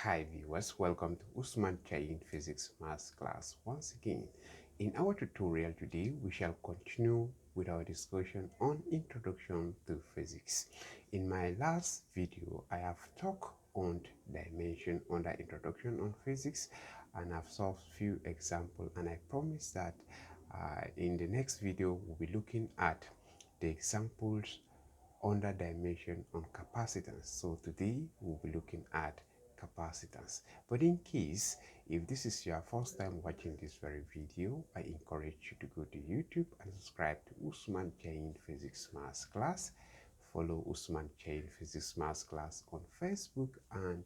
Hi viewers, welcome to Usman Chain Physics Maths class once again. In our tutorial today, we shall continue with our discussion on Introduction to Physics. In my last video, I have talked on dimension under Introduction on Physics, and I've solved few examples, and I promise that in the next video, we'll be looking at the examples under dimension on capacitance. So today we'll be looking at capacitance. But in case if this is your first time watching this very video, I encourage you to go to YouTube and subscribe to Usman Chain Physics Maths class. Follow Usman Chain Physics Maths class on Facebook and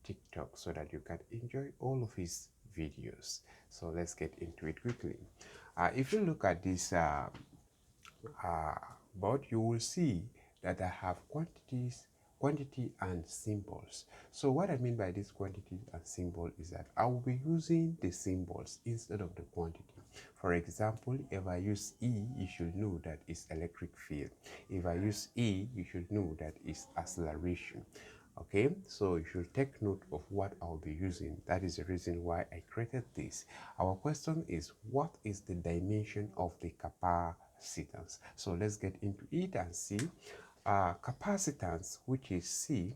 TikTok so that you can enjoy all of his videos. So let's get into it quickly. If you look at this but you will see that I have quantity and symbols. So what I mean by this quantity and symbol is that I will be using the symbols instead of the quantity. For example, if I use E, you should know that it's electric field. If I use E, you should know that it's acceleration. Okay, so you should take note of what I'll be using. That is the reason why I created this. Our question is, what is the dimension of the capacitance? So let's get into it and see. Capacitance, which is C,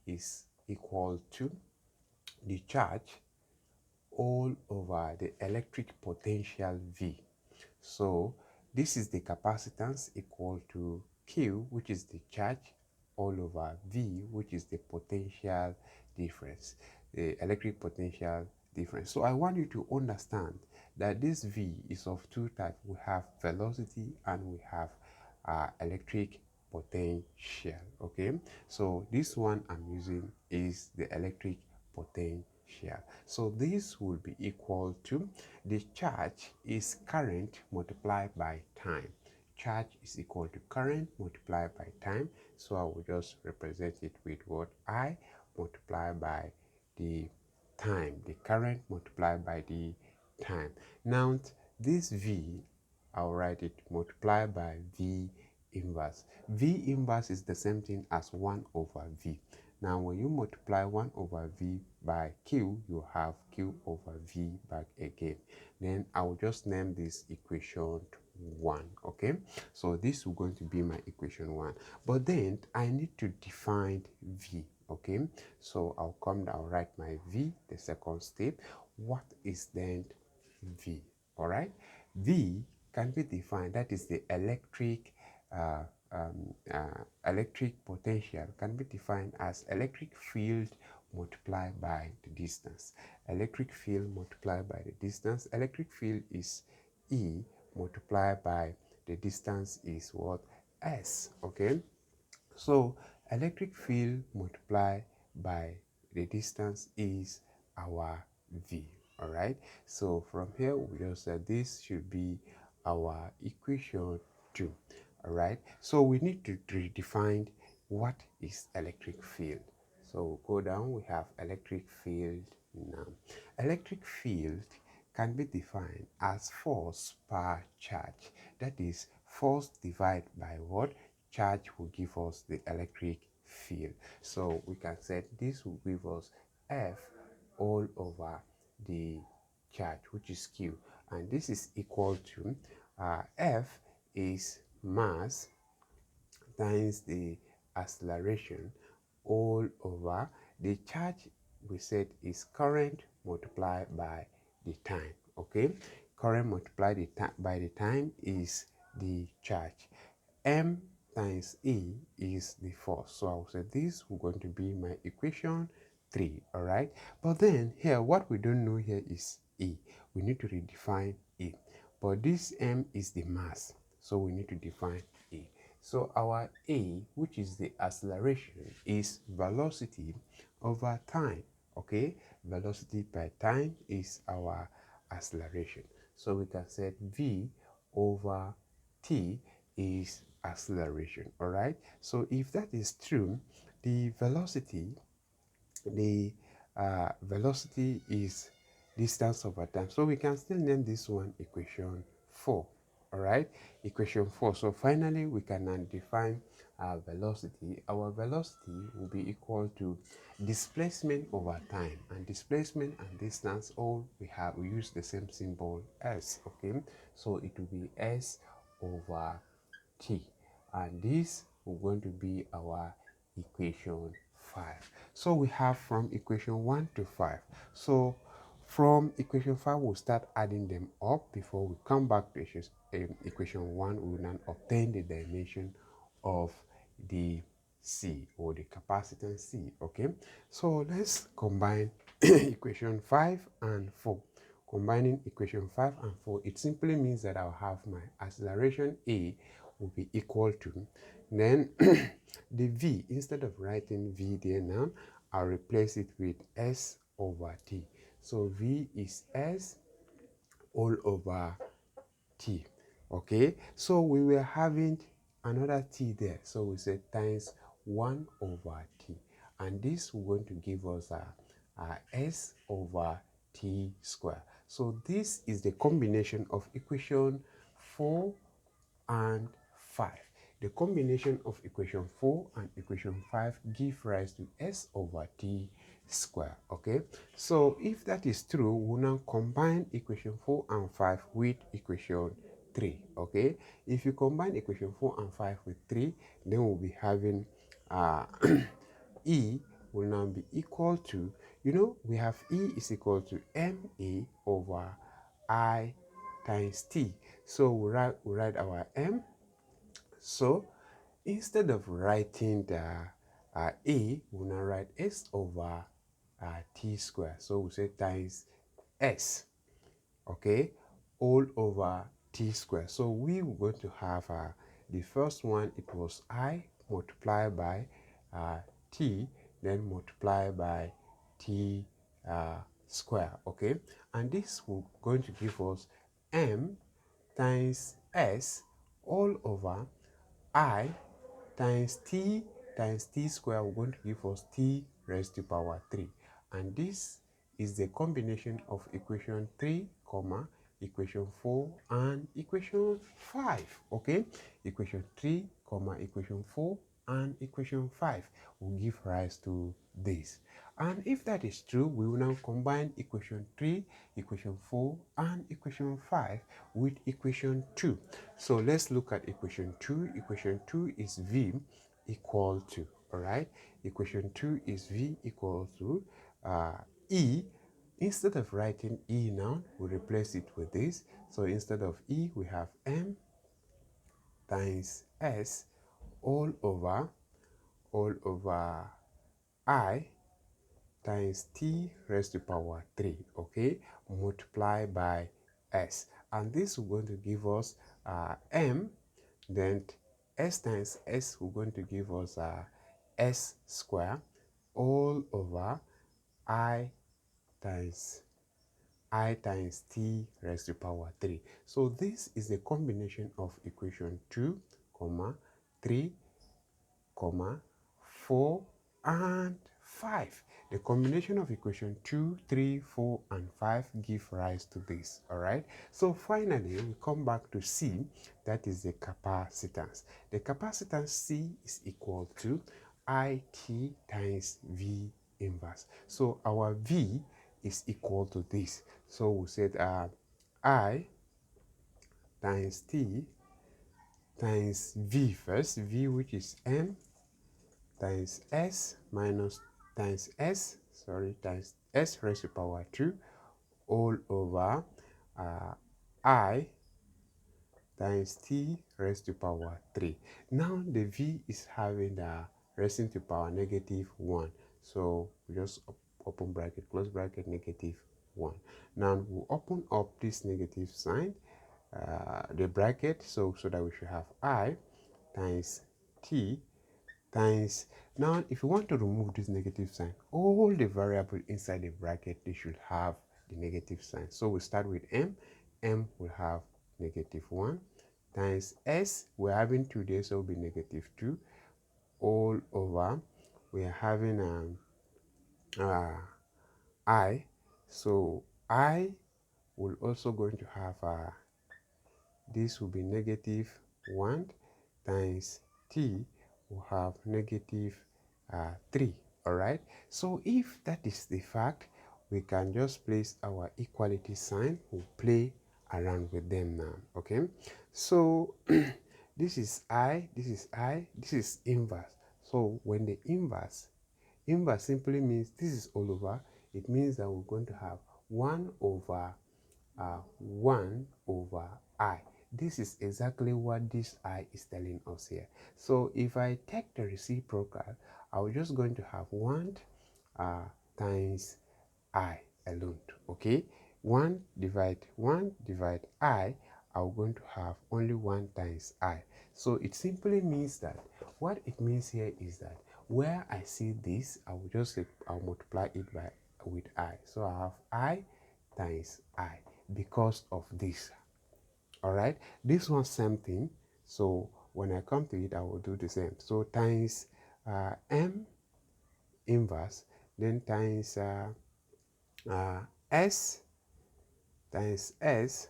is equal to the charge all over the electric potential V. So this is the capacitance equal to Q, which is the charge, all over V, which is the potential difference, the electric potential difference. So I want you to understand that this V is of two types. We have velocity and we have electric potential. Okay, so this one I'm using is the electric potential. So this will be equal to the charge is current multiplied by time. Charge is equal to current multiplied by time. So I will just represent it with what? I multiplied by the time, the current multiplied by the time. Now this V, I'll write it multiplied by V inverse. V inverse is the same thing as 1 over V. Now when you multiply 1 over V by Q, you have Q over V back again. Then I will just name this equation 1. Okay, so this is going to be my equation 1. But then I need to define V. Okay, so I'll come down, write my V, the second step. What is then V? All right, V can be defined, that is the electric electric potential can be defined as electric field multiplied by the distance. Electric field multiplied by the distance. Electric field is E multiplied by the distance is what? S. Okay, so electric field multiplied by the distance is our V. All right, so from here we just said this should be our equation 2. All right, so we need to redefine what is electric field. So go down, we have electric field now. Electric field can be defined as force per charge. That is, force divided by what? Charge will give us the electric field. So we can say this will give us F all over the charge, which is Q, and this is equal to F is mass times the acceleration all over the charge. We said is current multiplied by the time. Okay, current multiplied by the time is the charge. M times E is the force. So I will say this is going to be my equation 3. All right, but then here what we don't know here is E. We need to redefine E, but this M is the mass, so we need to define E. So our A, which is the acceleration, is velocity over time. Okay, velocity per time is our acceleration. So we can say V over T is acceleration. All right, so if that is true, the velocity is distance over time. So we can still name this one equation 4. All right, equation 4. So finally we can now define velocity, our velocity will be equal to displacement over time, and displacement and distance, all we use the same symbol s. Okay, so it will be s over t, and this is going to be our equation 5. So we have from equation 1 to 5. So from equation 5 we'll start adding them up before we come back to equation 1. We will now obtain the dimension of the C, or the capacitance C. Okay, so let's combine equation 5 and 4. Combining equation 5 and 4, it simply means that I'll have my acceleration A will be equal to, then the V, instead of writing V there now, I'll replace it with S over T. So V is S all over T. Okay, so we were having another T there, so we said times 1 over T, and this is going to give us a S over T square. So this is the combination of equation 4 and 5. The combination of equation 4 and equation 5 give rise to S over T square. Okay, so if that is true, we'll now combine equation 4 and 5 with equation 3. Okay, if you combine equation 4 and 5 with 3, then we'll be having E will now be equal to, we have E is equal to MA over I times T. So we write our M. So instead of writing the A, we'll now write S over T square. So we say times S, okay, all over T square. So we were going to have the first one, it was I multiplied by T, then multiplied by T square. Okay, and this will going to give us M times S all over I times t square. We're going to give us t raised to power 3, and this is the combination of equation 3 comma equation 4 and equation 5. Okay, equation 3 comma equation 4 and equation 5 will give rise to this. And if that is true, we will now combine equation 3, equation 4, and equation 5 with equation 2. So let's look at equation 2. Equation 2 is V equal to, all right? Equation 2 is V equal to E. Instead of writing E now, we replace it with this. So instead of E, we have M times S all over I times t raised to power 3, okay, multiply by s, and this is going to give us m, then s times s we're going to give us s square all over i times t raised to power 3. So this is the combination of equation 2 comma 3 comma 4 and 5. The combination of equation 2, 3, 4, and 5 give rise to this. All right. So finally, we come back to C, that is the capacitance. The capacitance C is equal to IT times V inverse. So our V is equal to this. So we said I times T times V first, V which is M times s minus times s raised to power 2 all over I times t raised to power 3. Now the V is having the raising to power -1. So we just open bracket, close bracket, -1. Now we'll open up this negative sign, the bracket, so that we should have I times t times, now if you want to remove this negative sign, all the variable inside the bracket, they should have the negative sign. So we start with m will have -1 times s, we're having 2 there, so it will be -2 all over, we are having I, so I will also going to have this will be -1 times t we'll have negative 3. All right. So if that is the fact, we can just place our equality sign. We'll play around with them now. Okay. So this is I, this is I, this is inverse. So when the inverse simply means this is all over. It means that we're going to have 1 over 1 over I. This is exactly what this I is telling us here. So if I take the reciprocal, I'm just going to have 1 times I alone. Okay, 1 divide I, I'm going to have only 1 times I. So it simply means that what it means here is that where I see this, I'll multiply it by with I. So I have I times I because of this. All right, this one same thing. So when I come to it, I will do the same. So times m inverse, then times s times s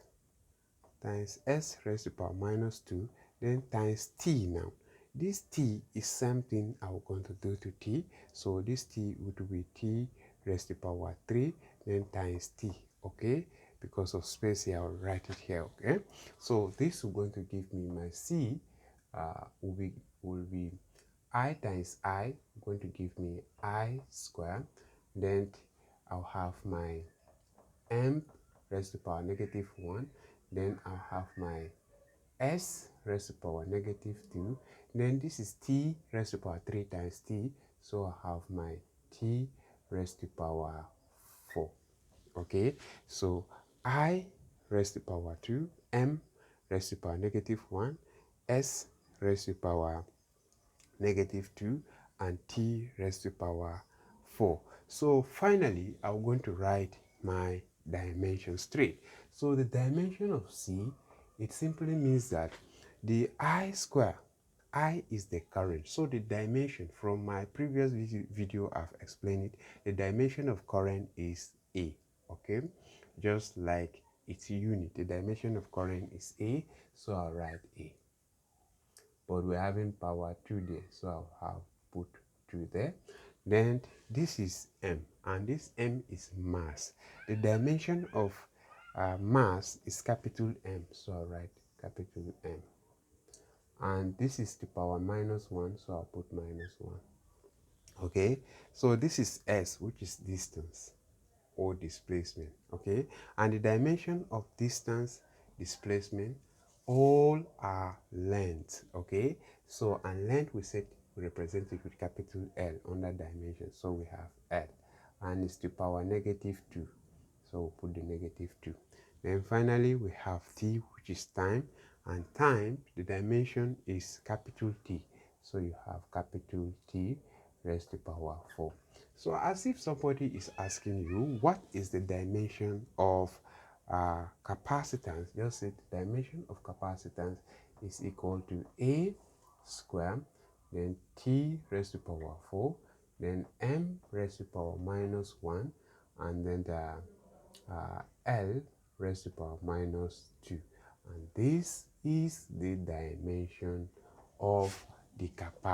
times s raised to the power minus 2, then times t. Now this t is something I'm going to do to t, so this t would be t raised to the power 3, then times t. Okay, because of space here, I'll write it here. Okay, so this is going to give me my c will be I times I, going to give me I square, then I'll have my m raised to the power negative 1, then I'll have my s raised to the power negative 2, then this is t raised to the power 3 times t, so I have my t raised to the power 4. Okay, so I raised to the power 2, m raised to the power negative 1, s raised to the power negative 2, and t raised to the power 4. So finally, I'm going to write my dimension straight. So the dimension of C, it simply means that the I square, I is the current. So the dimension, from my previous video, I've explained it. The dimension of current is A. Okay, just like its unit, the dimension of current is A. So I'll write A. But we're having power 2 there, so I'll have put 2 there. Then this is m, and this m is mass. The dimension of mass is capital M, so I'll write capital M. And this is the power minus 1, so I'll put minus 1. Okay, so this is s, which is distance or displacement. Okay, and the dimension of distance, displacement, all are length. Okay, so and length we said we represent it with capital L under dimension, so we have L, and it's the power negative 2, so we'll put the negative 2. Then finally we have t, which is time, and time, the dimension is capital T, so you have capital T raised to the power 4. So as if somebody is asking you, what is the dimension of capacitance? Just say the dimension of capacitance is equal to A square, then T raised to the power 4, then M raised to the power minus 1, and then the L raised to the power minus 2. And this is the dimension of the capacitance.